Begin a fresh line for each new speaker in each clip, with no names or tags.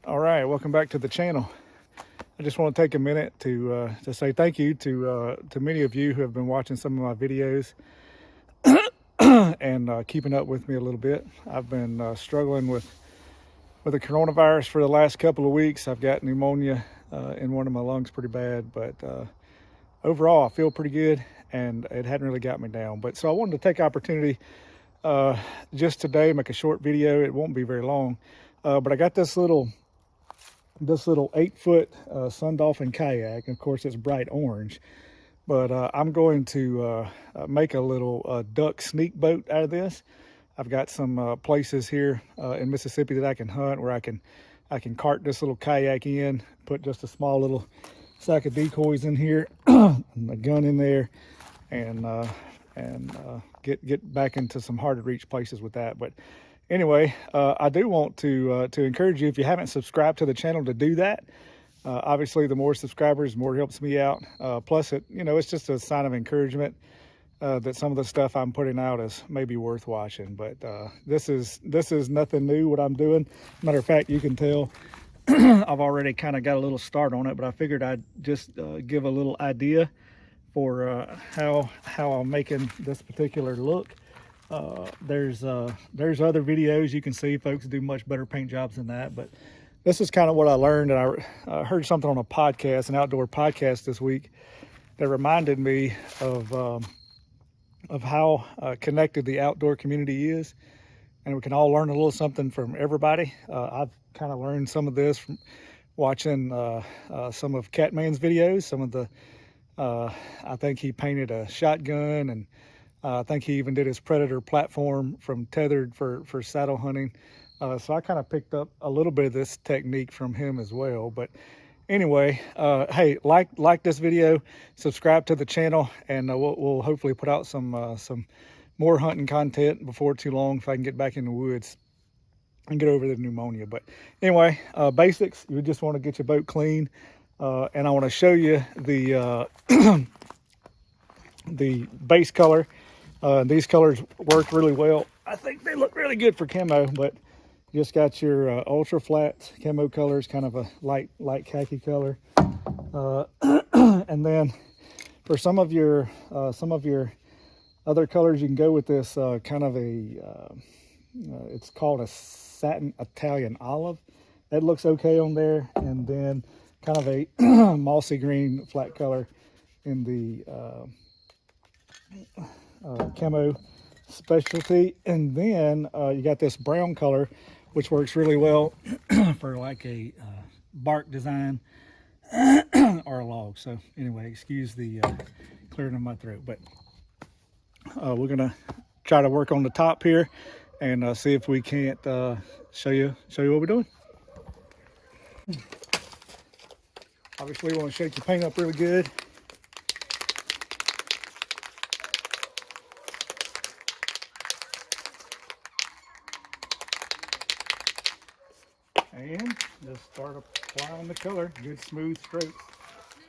All right, welcome back to the channel. I just want to take a minute to say thank you to many of you who have been watching some of my videos and keeping up with me a little bit. I've been struggling with the coronavirus for the last couple of weeks. I've got pneumonia in one of my lungs pretty bad, but overall I feel pretty good, and it hadn't really got me down. But so I wanted to take opportunity just today, make a short video. It won't be very long, but I got this little 8-foot sun dolphin kayak. And of course it's bright orange, but I'm going to make a little duck sneak boat out of this. I've got some places here in Mississippi that I can hunt where I can cart this little kayak in, put just a small little sack of decoys in here and a gun in there, and get back into some hard to reach places with that. But anyway, I do want to encourage you, if you haven't subscribed to the channel, to do that. Obviously, the more subscribers, the more it helps me out. Plus, it's just a sign of encouragement that some of the stuff I'm putting out is maybe worth watching. But this is nothing new what I'm doing. Matter of fact, you can tell I've already kind of got a little start on it. But I figured I'd just give a little idea for how I'm making this particular look. There's other videos you can see. Folks do much better paint jobs than that, but this is kind of what I learned. And I heard something on a podcast, an outdoor podcast this week, that reminded me of how connected the outdoor community is, and we can all learn a little something from everybody. I've kind of learned some of this from watching some of Catman's videos. Some of the I think he painted a shotgun, and I think he even did his Predator platform from Tethered for saddle hunting. So I kind of picked up a little bit of this technique from him as well. But anyway, hey, like this video, subscribe to the channel, and we'll hopefully put out some more hunting content before too long, if I can get back in the woods and get over the pneumonia. But anyway, basics. You just want to get your boat clean, and I want to show you the the base color. These colors work really well. I think they look really good for camo, but you just got your ultra flat camo colors, kind of a light khaki color. And then for some of your other colors, you can go with this kind of it's called a satin Italian olive. That looks okay on there. And then kind of a mossy green flat color in the camo specialty. And then you got this brown color, which works really well for like a bark design or a log. So anyway, excuse the clearing of my throat, but we're gonna try to work on the top here and see if we can't show you what we're doing. Obviously, we want to shake your paint up really good. And just start applying the color. Good smooth strokes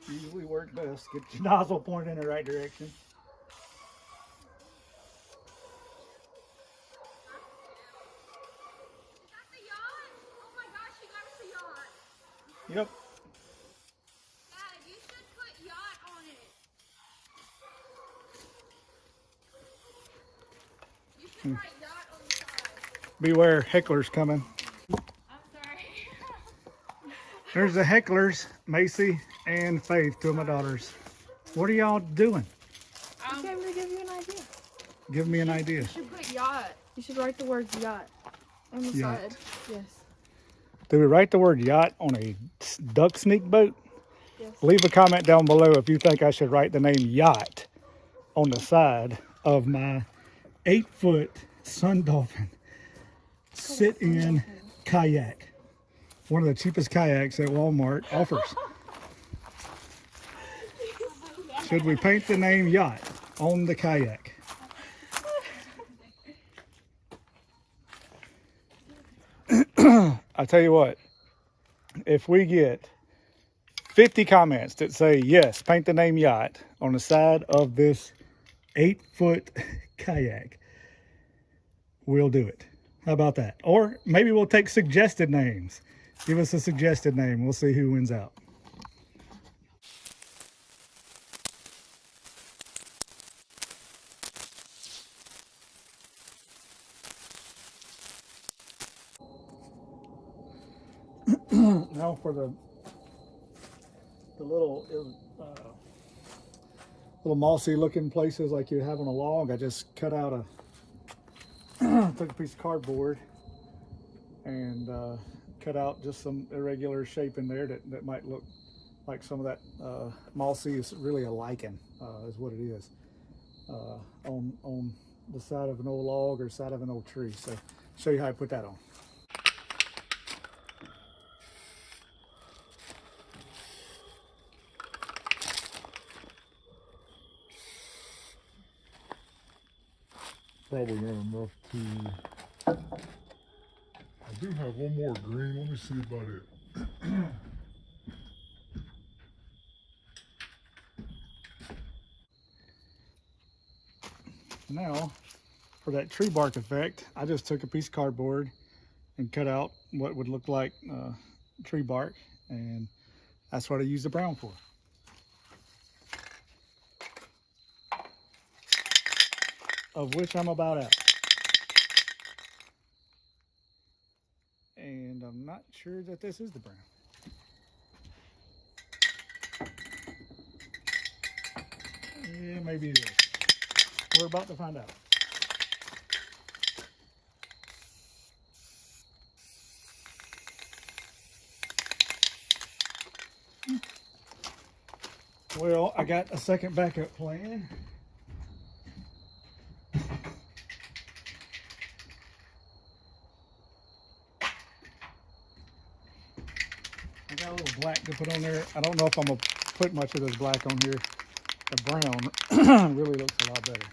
usually work best. Get your nozzle pointed in the right direction. Yep.
Dad, you should put yacht on it. You should write yacht on the side.
Beware, hecklers coming.
I'm sorry.
There's the hecklers, Macy and Faith, two of my daughters. What are y'all doing?
I came to give you an idea.
Give me an idea.
You should put yacht. You should write the word yacht on the
Yacht.
side. Yes.
Do we write the word yacht on a duck sneak boat?
Yes.
Leave a comment down below if you think I should write the name yacht on the side of my 8-foot sun dolphin sit-in kayak. One of the cheapest kayaks that Walmart offers. Should we paint the name yacht on the kayak? I tell you what, if we get 50 comments that say, yes, paint the name yacht on the side of this 8-foot kayak, we'll do it. How about that? Or maybe we'll take suggested names. Give us a suggested name. We'll see who wins out. Now for the little little mossy looking places like you have on a log, I just cut out took a piece of cardboard and cut out just some irregular shape in there that might look like some of that mossy is really a lichen, is what it is, on the side of an old log or side of an old tree. So show you how I put that on.
Probably not enough to. I do have one more green. Let me see about it.
Now, for that tree bark effect, I just took a piece of cardboard and cut out what would look like tree bark, and that's what I use the brown for. Of which I'm about out. And I'm not sure that this is the brown. Yeah, maybe it is. We're about to find out. Well, I got a second backup plan. I got a little black to put on there. I don't know if I'm gonna put much of this black on here. The brown really looks a lot better.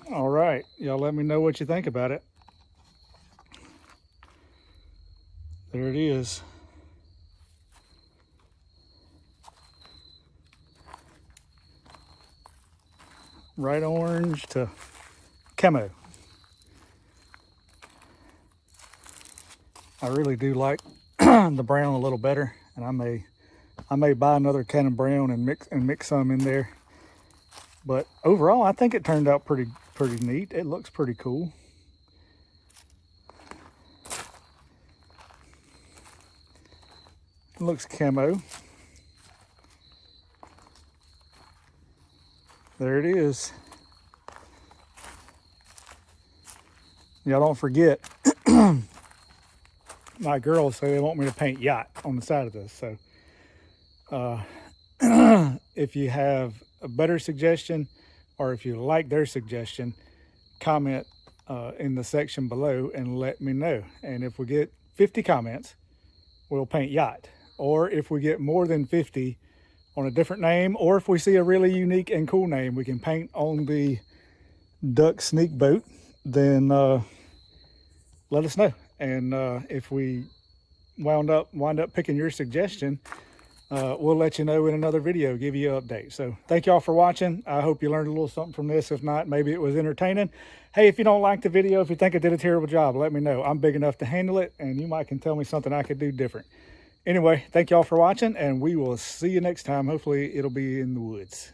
All right, y'all let me know what you think about it. There it is. Bright orange to camo. I really do like the brown a little better, and I may buy another can of brown and mix some in there. But overall, I think it turned out pretty neat. It looks pretty cool. It looks camo. There it is. Y'all don't forget, my girls say they want me to paint yacht on the side of this. So if you have a better suggestion, or if you like their suggestion, comment in the section below and let me know. And if we get 50 comments, we'll paint yacht. Or if we get more than 50 on a different name, or if we see a really unique and cool name we can paint on the duck sneak boat, then let us know. And if we wind up picking your suggestion, we'll let you know in another video, give you an update. So thank y'all for watching. I hope you learned a little something from this. If not, maybe it was entertaining. Hey, if you don't like the video, if you think I did a terrible job, let me know. I'm big enough to handle it, and you might can tell me something I could do different. Anyway, thank y'all for watching, and we will see you next time. Hopefully it'll be in the woods.